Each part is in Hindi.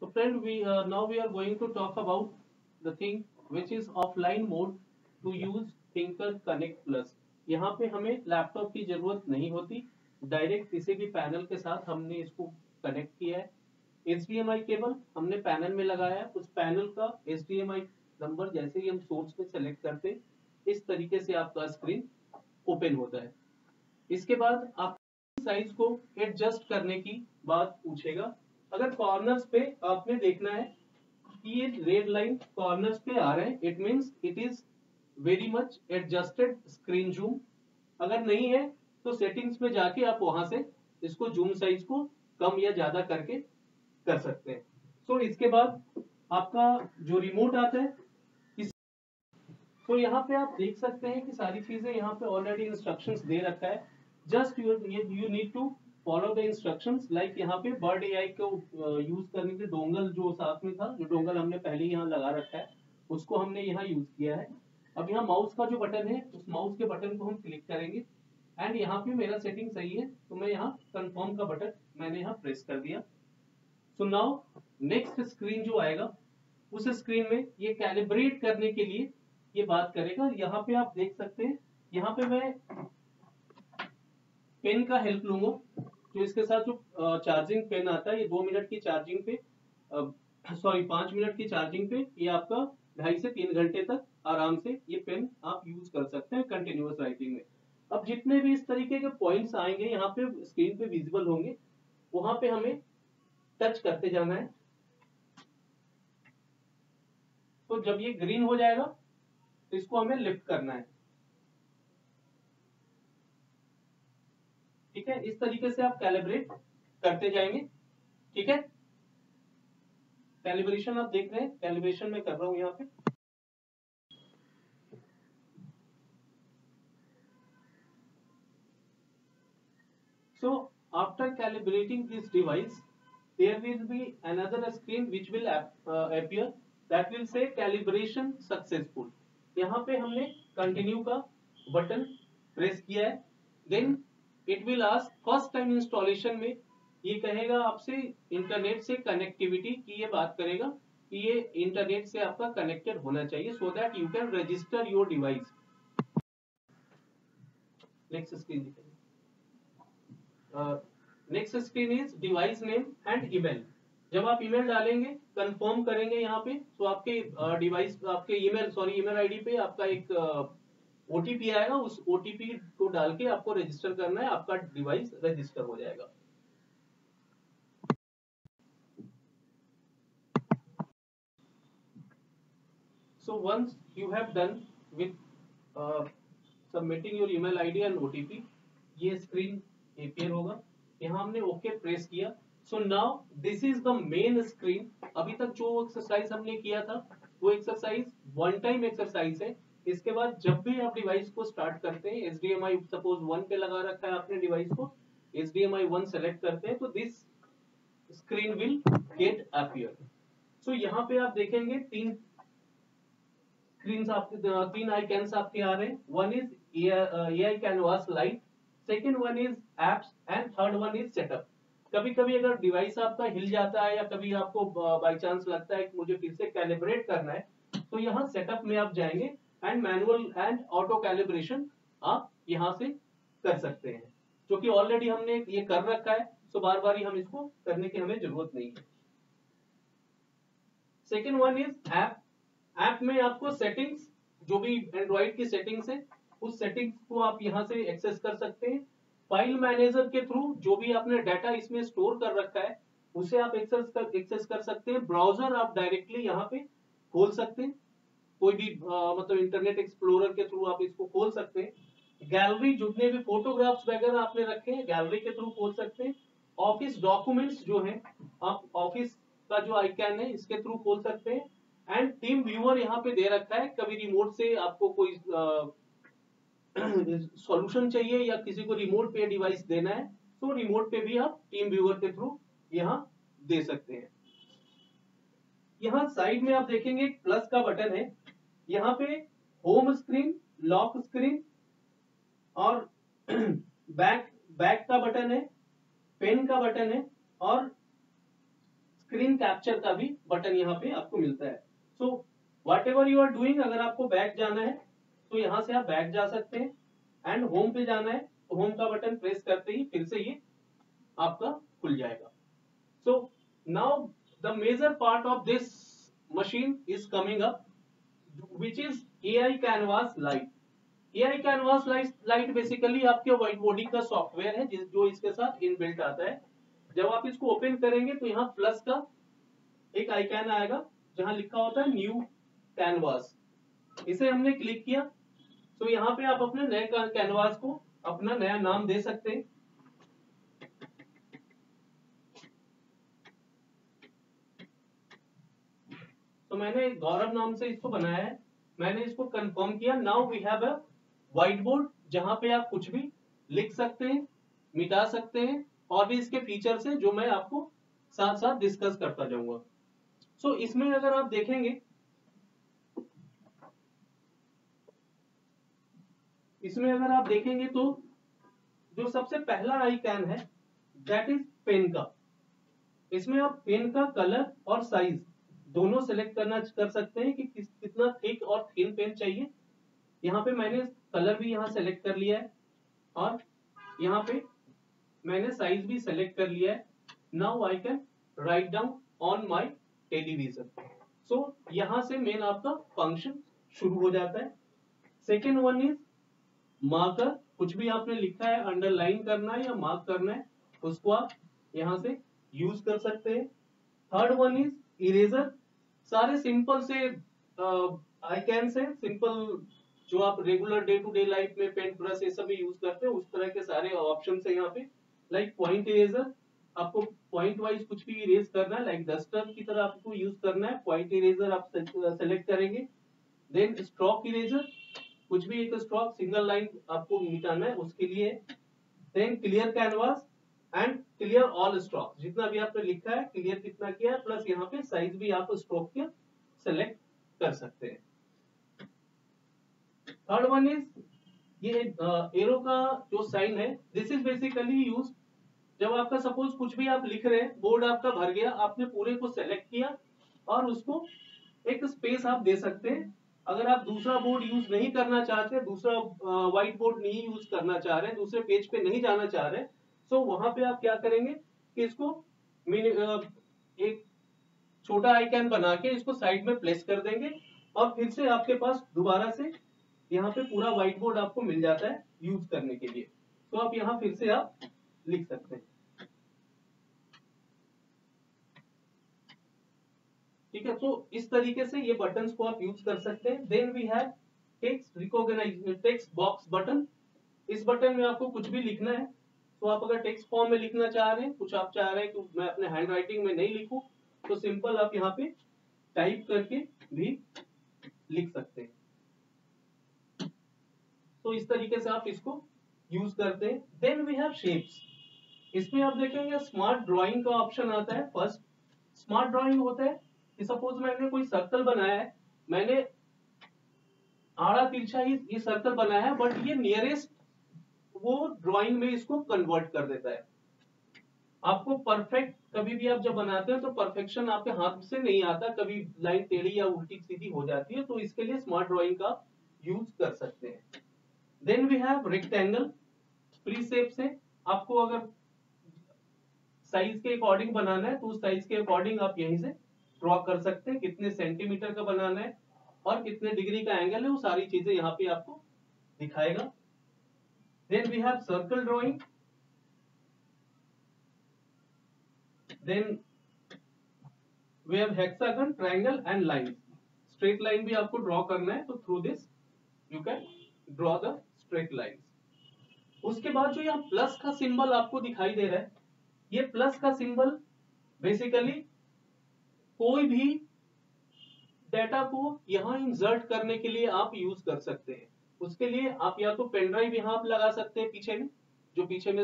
friend, we now we are going to talk about the thing which is offline mode to use Thinker Connect Plus. यहाँ पे हमें लैपटॉप की जरूरत नहीं होती, डायरेक्ट किसी भी पैनल के साथ हमने इसको कनेक्ट किया है। HDMI केबल हमने पैनल में लगाया है, उस पैनल का HDMI नंबर जैसे ही हम सोर्स पे सेलेक्ट करते हैं, इस तरीके से आपका स्क्रीन ओपन होता है। इसके बाद आप साइज को एडजस्ट करने की बात पूछेगा। अगर कॉर्नर्स पे आपने देखना है कि ये रेड लाइन कॉर्नर्स पे आ रहे हैं, it means it is very much adjusted screen zoom. अगर नहीं है तो सेटिंग्स में जाके आप वहां से इसको जूम साइज को कम या ज्यादा करके कर सकते हैं। सो इसके बाद आपका जो रिमोट आता है, तो यहाँ पे आप देख सकते हैं कि सारी चीजें यहाँ पे ऑलरेडी इंस्ट्रक्शंस दे रखा है। Just you need to follow the instructions. Like यहाँ पे बर्ड एआई को यूज करने के डोंगल जो साथ में था, जो डोंगल हमने पहले यहाँ लगा रखा है, उसको हमने यहाँ यूज किया है। अब यहाँ माउस का जो बटन है, उस माउस के बटन को हम क्लिक करेंगे एंड यहाँ पे मेरा सेटिंग सही है तो मैं यहाँ कंफर्म का बटन मैंने यहाँ प्रेस कर दिया। सो नाउ नेक्स्ट स्क्रीन जो आएगा, उस स्क्रीन में ये कैलिब्रेट करने के लिए ये बात करेगा। यहाँ पे आप देख सकते हैं, यहाँ पे मैं पेन का हेल्प लूंगा। तो इसके साथ जो चार्जिंग पेन आता है, ये 2 मिनट की चार्जिंग पे 5 मिनट की चार्जिंग पे ये आपका 2.5 से 3 घंटे तक आराम से ये पेन आप यूज कर सकते हैं कंटिन्यूअस राइटिंग में। अब जितने भी इस तरीके के पॉइंट्स आएंगे यहाँ पे स्क्रीन पे विजिबल होंगे, वहां पे हमें टच करते जाना है। तो जब ये ग्रीन हो जाएगा तो इसको हमें लिफ्ट करना है। ठीक है, इस तरीके से आप कैलिब्रेट करते जाएंगे। ठीक है, कैलिब्रेशन आप देख रहे हैं, कैलिब्रेशन मैं कर रहा हूं यहाँ पे। So after calibrating this device, there will be another screen which will appear that will say calibration successful. यहाँ पे हमने कंटिन्यू का बटन प्रेस किया है। Then it will ask first time installation में ये कहेगा आपसे इंटरनेट से कनेक्टिविटी की, ये बात करेगा कि ये इंटरनेट से आपका कनेक्टेड होना चाहिए so that you can register your device. Next screen दिखाइए। Next screen is device name and email. जब आप ईमेल डालेंगे, कंफर्म करेंगे यहाँ पे, तो आपके डिवाइस आपके ईमेल आईडी पे आपका एक ओटीपी आएगा। उस ओटीपी को डाल के आपको रजिस्टर करना है, आपका डिवाइस रजिस्टर हो जाएगा। So once you have done with submitting your email ID and OTP, ये स्क्रीन appear होगा। यहाँ हमने ओके प्रेस किया। So now this is the main screen. अभी तक जो एक्सरसाइज हमने किया था वो एक्सरसाइज वन टाइम एक्सरसाइज है। इसके बाद जब भी आप डिवाइस को स्टार्ट करते हैं, HDMI सपोज 1 पे लगा रखा है आपने डिवाइस को, HDMI 1 सेलेक्ट करते हैं तो this screen will get appear. सो यहाँ पे आप देखेंगे तीन स्क्रीन आपके, तीन आइकन्स आपके आ रहे हैं। One is AI canvas light, second one is apps and third one is setup. कभी कभी अगर डिवाइस आपका हिल जाता है या कभी आपको बाय चांस लगता है कि मुझे फिर से कैलिब्रेट करना है, तो यहाँ सेटअप में आप जाएंगे and manual and auto calibration आप यहाँ से कर सकते हैं, जो कि ऑलरेडी हमने ये कर रखा है। सो बार बार ही हम इसको करने की हमें जरूरत नहीं है। Second one is app. App में आपको सेटिंग्स, जो भी एंड्रॉइड की सेटिंग्स है, उस सेटिंग्स को आप यहाँ से एक्सेस कर सकते हैं। फाइल मैनेजर के थ्रू जो भी आपने डाटा इसमें स्टोर कर रखा है उसे आप एक्सेस कर सकते हैं। ब्राउजर आप डायरेक्टली यहाँ पे खोल सकते हैं, कोई भी मतलब इंटरनेट एक्सप्लोरर के थ्रू आप इसको खोल सकते हैं। गैलरी, जितने भी फोटोग्राफ्स वगैरह आपने रखे हैं, गैलरी के थ्रू खोल सकते हैं। ऑफिस डॉक्यूमेंट्स जो है, आप ऑफिस का जो आइकन है इसके थ्रू खोल सकते हैं। एंड टीम व्यूअर यहाँ पे दे रखा है, कभी रिमोट से आपको कोई सॉल्यूशन चाहिए या किसी को रिमोट पे डिवाइस देना है, तो रिमोट पे भी आप टीम व्यूअर के थ्रू यहाँ दे सकते हैं। यहाँ साइड में आप देखेंगे प्लस का बटन है, यहाँ पे होम स्क्रीन, लॉक स्क्रीन और बैक का बटन है, पेन का बटन है और स्क्रीन कैप्चर का भी बटन यहाँ पे आपको मिलता है। So whatever you are doing, अगर आपको बैक जाना है तो यहाँ से आप बैक जा सकते हैं, एंड होम पे जाना है तो होम का बटन प्रेस करते ही फिर से ये आपका खुल जाएगा। So now the major part of this machine is coming up, which is AI Canvas Lite. AI Canvas Lite basically आपके व्हाइट बॉडी का सॉफ्टवेयर है जो इसके साथ इनबिल्ट आता है। जब आप इसको ओपन करेंगे तो यहाँ प्लस का एक आइकन आएगा जहां लिखा होता है न्यू कैनवास। इसे हमने क्लिक किया तो यहाँ पे आप अपने नए कैनवास को अपना नया नाम दे सकते हैं। तो मैंने गौरव नाम से इसको बनाया है, मैंने इसको कंफर्म किया। Now we have a whiteboard जहां पे आप कुछ भी लिख सकते हैं, मिटा सकते हैं, और भी इसके फीचर्स हैं जो मैं आपको साथ साथ डिस्कस करता जाऊंगा। सो इसमें अगर आप देखेंगे, तो जो सबसे पहला आइकन है दैट इज पेन का। इसमें आप पेन का कलर और साइज दोनों सेलेक्ट कर सकते हैं कि कितना थिक और थिन पेन चाहिए। यहाँ पे मैंने कलर भी यहाँ सेलेक्ट कर लिया है और यहाँ पे मैंने साइज भी सेलेक्ट कर लिया है। Now I can write down on my television. सो यहाँ से मेन आपका फंक्शन शुरू हो जाता है। सेकेंड वन इज मार्कर, कुछ भी आपने लिखा है, अंडरलाइन करना है या मार्क करना है, उसको आप यहाँ से यूज कर सकते हैं। थर्ड वन इज इरेजर, सारे सिंपल से आइकन्स है, सिंपल जो आप regular day to day life में पेंट ब्रश ये सब भी यूज करते हैं, उस तरह के सारे ऑप्शन है यहाँ पे। लाइक पॉइंट इरेजर, आपको पॉइंट वाइज कुछ भी इरेज करना है, लाइक डस्टर की तरह आपको यूज करना है, पॉइंट इरेजर आप सेलेक्ट करेंगे। देन स्ट्रोक इरेजर, कुछ भी एक स्ट्रोक सिंगल लाइन आपको मिटाना है उसके लिए। Then clear canvas and clear all stroke, जितना भी आपने लिखा है क्लियर कितना किया है, प्लस यहाँ पे साइज भी आप स्ट्रोक के सेलेक्ट कर सकते हैं। थर्ड वन इज ये एरो का जो साइन है, दिस इज बेसिकली यूज जब आपका सपोज कुछ भी आप लिख रहे हैं, बोर्ड आपका भर गया, आपने पूरे को सेलेक्ट किया और उसको एक स्पेस आप दे सकते हैं। अगर आप दूसरा बोर्ड यूज नहीं करना चाहते, दूसरा व्हाइट बोर्ड नहीं यूज करना चाह रहे, दूसरे पेज पे नहीं जाना चाह रहे, तो वहां पे आप क्या करेंगे कि इसको एक छोटा आइकन बना के इसको साइड में प्लेस कर देंगे और फिर से आपके पास दोबारा से यहाँ पे पूरा व्हाइट बोर्ड आपको मिल जाता है यूज करने के लिए। तो आप यहाँ फिर से आप लिख सकते हैं। ठीक है, तो इस तरीके से ये बटन्स को आप यूज कर सकते हैं। Then we have text recognise text box button. इस बटन में आपको कुछ भी लिखना है, तो आप अगर टेक्स्ट फॉर्म में लिखना चाह रहे हैं, कुछ आप चाह रहे हैं कि मैं अपने हैंड राइटिंग में नहीं लिखूं, तो सिंपल आप यहाँ पे टाइप करके भी लिख सकते हैं। तो इस तरीके से आप इसको यूज करते हैं। Then we have shapes. इसमें आप देखेंगे स्मार्ट ड्राइंग का ऑप्शन आता है। फर्स्ट स्मार्ट ड्राइंग होता है कि सपोज मैंने कोई सर्कल बनाया है, मैंने आड़ा तिरछा ही ये सर्कल बनाया है, बट ये नियरेस्ट वो ड्राइंग में इसको कन्वर्ट कर देता है। आपको परफेक्ट कभी भी आप जब बनाते हैं तो परफेक्शन आपके हाथ से नहीं आता, कभी लाइन टेढ़ी या उल्टी सीधी हो जाती है, तो इसके लिए स्मार्ट ड्राइंग का यूज कर सकते हैं। Then we have rectangle. Free shape से आपको अगर साइज के अकॉर्डिंग बनाना है तो उस साइज के अकॉर्डिंग आप यहीं से ड्रॉ कर सकते हैं। कितने सेंटीमीटर का बनाना है और कितने डिग्री का एंगल है, वो सारी चीजें यहाँ पे आपको दिखाएगा। Then we have circle drawing. Then we have hexagon, triangle and line. Straight line भी आपको ड्रॉ करना है तो through this you can draw the straight line. उसके बाद जो यहाँ प्लस का सिंबल आपको दिखाई दे रहा है, ये प्लस का सिंबल बेसिकली कोई भी डेटा को यहाँ इंसर्ट करने के लिए आप यूज कर सकते हैं। उसके लिए आप या तो पेन ड्राइव यहाँ आप लगा सकते हैं, पीछे में जो पीछे में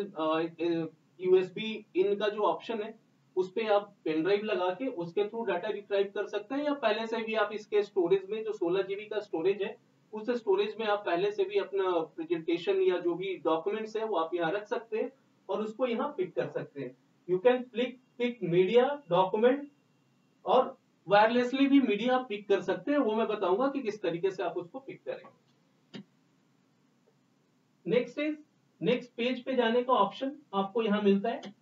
यूएसबी इन का जो ऑप्शन है उस पे आप पेन ड्राइव लगा के उसके थ्रू डाटा रिट्राइव कर सकते हैं, या पहले से भी आप इसके स्टोरेज में जो 16 GB का स्टोरेज है उस स्टोरेज में आप पहले से भी अपना प्रेजेंटेशन या जो भी डॉक्यूमेंट्स है वो आप यहाँ रख सकते हैं और उसको यहाँ पिक कर सकते हैं। You can pick media, document और वायरलेसली भी मीडिया आप पिक कर सकते हैं, वो मैं बताऊंगा कि किस तरीके से आप उसको पिक करेंगे। नेक्स्ट पेज पे जाने का ऑप्शन आपको यहाँ मिलता है।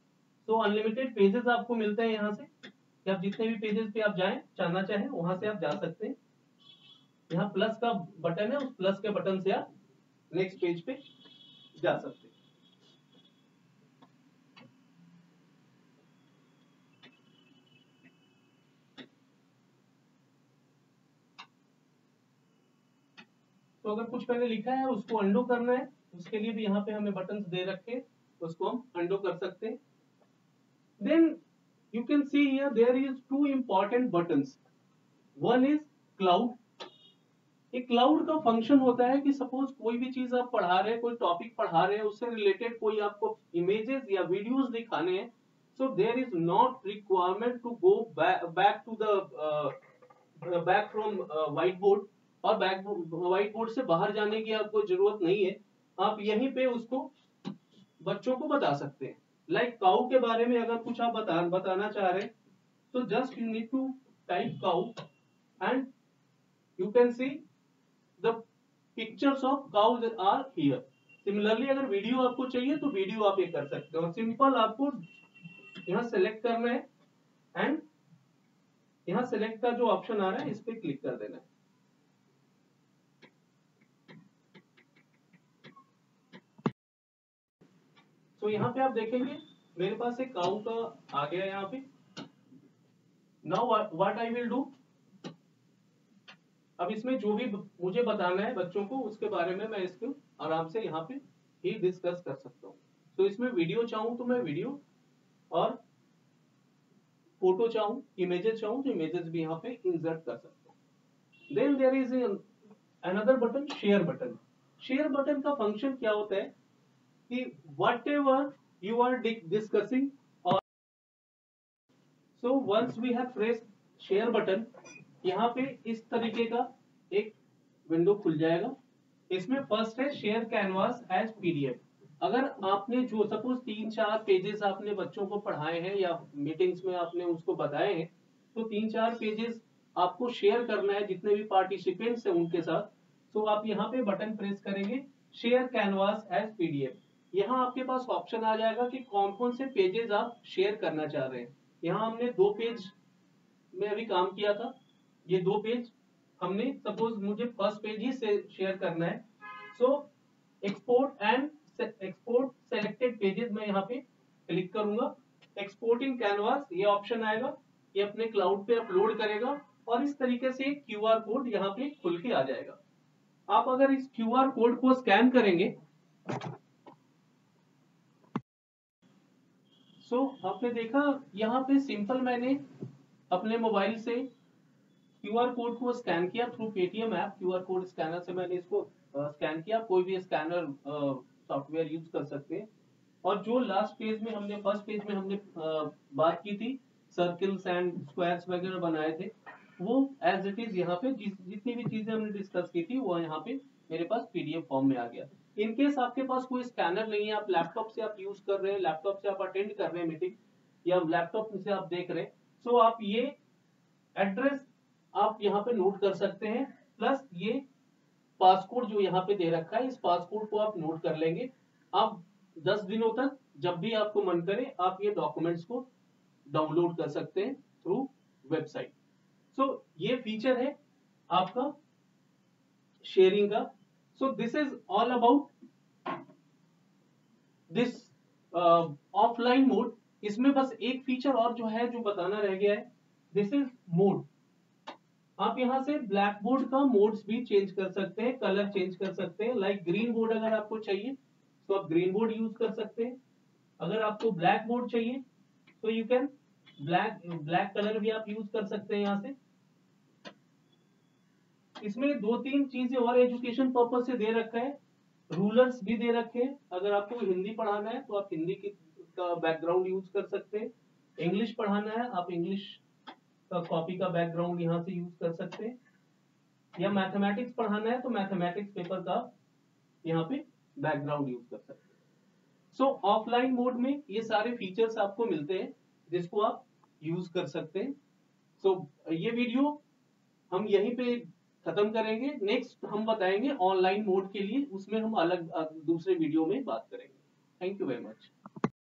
तो अनलिमिटेड पेजेस आपको मिलते हैं यहाँ से, कि आप जितने भी पेजेस पे आप जाना चाहें वहां से आप जा सकते हैं। यहाँ प्लस का बटन है, उस प्लस के बटन से आप नेक्स्ट पेज पे जा सकते हैं। तो अगर कुछ मैंने लिखा है उसको अंडू करना है, उसके लिए भी यहाँ पे हमें बटन्स दे रखे हैं, उसको हम अंडू कर सकते हैं। Then you can see here there is two important buttons. One is cloud. एक क्लाउड का फंक्शन होता है कि सपोज कोई भी चीज आप पढ़ा रहे हैं, कोई टॉपिक पढ़ा रहे हैं, उससे रिलेटेड कोई आपको इमेजेस या वीडियोस दिखाने हैं, so there is not requirement to go back to the back from whiteboard, और व्हाइट बोर्ड से बाहर जाने की आपको जरूरत नहीं है। आप यहीं पे उसको बच्चों को बता सकते हैं। लाइक काऊ के बारे में अगर कुछ आप बताना चाह रहे हैं, तो just you need to type cow and you can see the pictures of cows are here. Similarly अगर वीडियो आपको चाहिए तो वीडियो आप ये कर सकते हो। सिंपल आपको यहाँ सेलेक्ट करना है एंड यहाँ सेलेक्ट का जो ऑप्शन आ रहा है इस पे क्लिक कर देना है। तो यहाँ पे आप देखेंगे मेरे पास एक काउ का आ गया यहाँ पे। Now what I will do, अब इसमें जो भी मुझे बताना है बच्चों को उसके बारे में मैं इसको आराम से यहाँ पे ही डिस्कस कर सकता हूँ। तो इसमें वीडियो चाहूँ तो मैं वीडियो, और फोटो चाहूँ, इमेजेस चाहूँ तो इमेजेस भी यहाँ पे इंसर्ट कर सकता हूँ। Then there is another button, share button. Share button का फंक्शन क्या होता है कि whatever you are discussing, or so once we have pressed share button, यहाँ पे इस तरीके का एक विंडो खुल जाएगा। इसमें फर्स्ट है शेयर कैनवास एज पीडीएफ। अगर आपने जो सपोज 3-4 पेजेस आपने बच्चों को पढ़ाए हैं या मीटिंग्स में आपने उसको बताए हैं, तो 3-4 पेजेस आपको शेयर करना है जितने भी पार्टिसिपेंट्स हैं उनके साथ। तो आप यहाँ पे बटन प्रेस करेंगे शेयर कैनवास एज पीडीएफ। यहाँ आपके पास ऑप्शन आ जाएगा कि कौन कौन से पेजेस आप शेयर करना चाह रहे हैं। यहाँ हमने 2 पेज में अभी काम किया था, ये 2 पेज हमने, सपोज मुझे फर्स्ट पेज ही से शेयर करना है। सो एक्सपोर्ट सेलेक्टेड पेजेस मैं यहाँ पे क्लिक करूंगा। एक्सपोर्टिंग कैनवास ये ऑप्शन आएगा, ये अपने क्लाउड पे अपलोड करेगा और इस तरीके से क्यूआर कोड यहाँ पे खुल के आ जाएगा। आप अगर इस क्यूआर कोड को स्कैन करेंगे, आपने देखा यहाँ पे सिंपल मैंने अपने मोबाइल से क्यूआर कोड को स्कैन किया through Paytm app. QR code scanner से मैंने इसको स्कैन किया। कोई भी स्कैनर सॉफ्टवेयर यूज कर सकते हैं। और जो लास्ट पेज में हमने, फर्स्ट पेज में हमने बात की थी, सर्किल्स एंड स्क्वायर्स वगैरह बनाए थे, वो एज इट इज यहाँ पे जितनी भी चीजें हमने डिस्कस की थी वो यहाँ पे मेरे पास पीडीएफ फॉर्म में आ गया। इनकेस आपके पास कोई स्कैनर नहीं है, आप लैपटॉप से आप यूज कर रहे हैं, लैपटॉप से आप अटेंड कर रहे हैं मीटिंग, या लैपटॉप से आप देख रहे हैं, तो आप ये एड्रेस आप यहाँ पे नोट कर सकते हैं। प्लस ये पासकोड जो यहाँ पे दे रखा है, इस पासकोड को आप नोट कर लेंगे। आप 10 दिनों तक जब भी आपको मन करे आप ये डॉक्यूमेंट्स को डाउनलोड कर सकते हैं थ्रू वेबसाइट। सो ये फीचर है आपका शेयरिंग का। So this is all about this offline mode. इसमें बस एक फीचर और जो है जो बताना रह गया है, दिस इज मोड। आप यहाँ से ब्लैक बोर्ड का मोड्स भी चेंज कर सकते हैं, कलर चेंज कर सकते हैं। लाइक ग्रीन बोर्ड अगर आपको चाहिए तो आप ग्रीन बोर्ड यूज कर सकते हैं। अगर आपको ब्लैक बोर्ड चाहिए तो यू कैन ब्लैक कलर भी आप यूज कर सकते हैं यहाँ से। इसमें 2-3 चीजें और एजुकेशन पर्पज से दे रखा है। रूलर्स भी दे रखे हैं, अगर आपको हिंदी पढ़ाना है तो आप हिंदी का बैकग्राउंड यूज कर सकते हैं। इंग्लिश पढ़ाना है आप इंग्लिश का कॉपी का बैकग्राउंड यहाँ से यूज कर सकते हैं, या मैथमेटिक्स पढ़ाना है तो मैथमेटिक्स पेपर का यहाँ पे बैकग्राउंड यूज कर सकते हैं। सो ऑफलाइन मोड में ये सारे फीचर्स आपको मिलते हैं जिसको आप यूज कर सकते हैं। सो ये वीडियो हम यहीं पे खत्म करेंगे। नेक्स्ट हम बताएंगे ऑनलाइन मोड के लिए, उसमें हम अलग दूसरे वीडियो में बात करेंगे। Thank you very much.